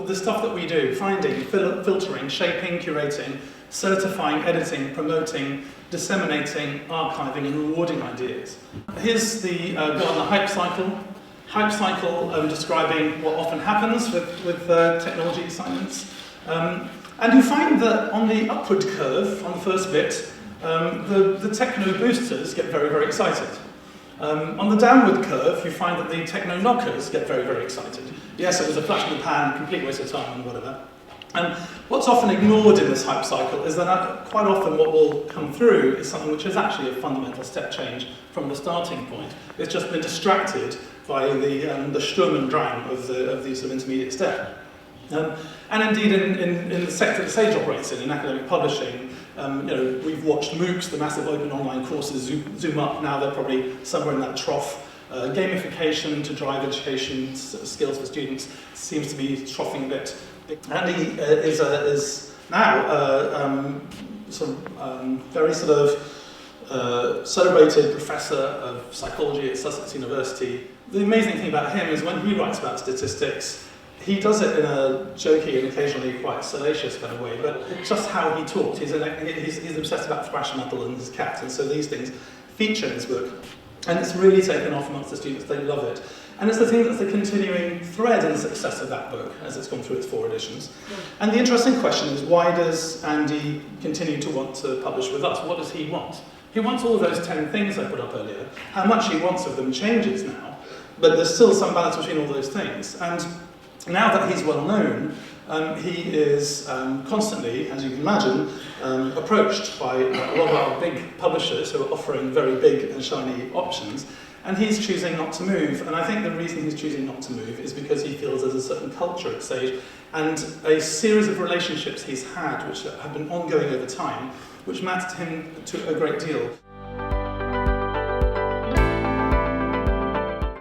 the stuff that we do, finding, filtering, shaping, curating, certifying, editing, promoting, disseminating, archiving, and rewarding ideas. Here's the bit on the hype cycle. Hype cycle describing what often happens with technology assignments. And you find that on the upward curve, on the first bit, the techno boosters get very, very excited. On the downward curve, you find that the techno knockers get very, very excited. Yes, it was a flash in the pan, complete waste of time, and whatever. And what's often ignored in this hype cycle is that quite often what will come through is something which is actually a fundamental step change from the starting point. It's just been distracted by the Sturm und Drang of the sort of intermediate step. And indeed, in the sector the Sage operates in academic publishing, we've watched MOOCs, the massive open online courses, zoom up. Now they're probably somewhere in that trough. Gamification to drive education skills for students seems to be troughing a bit. Andy is now very sort of celebrated professor of psychology at Sussex University. The amazing thing about him is when he writes about statistics, he does it in a jokey and occasionally quite salacious kind of way, but it's just how he talks. He's obsessed about thrash metal and his cat, and so these things feature in his book. And it's really taken off amongst the students, they love it. And it's the thing that's the continuing thread in the success of that book as it's gone through its 4 editions. And the interesting question is, why does Andy continue to want to publish with us? What does he want? He wants all of those 10 things I put up earlier. How much he wants of them changes now, but there's still some balance between all those things. And now that he's well known, he is constantly, as you can imagine, approached by a lot of our big publishers who are offering very big and shiny options, and he's choosing not to move. And I think the reason he's choosing not to move is because he feels there's a certain culture at Sage and a series of relationships he's had which have been ongoing over time, which matter to him to a great deal.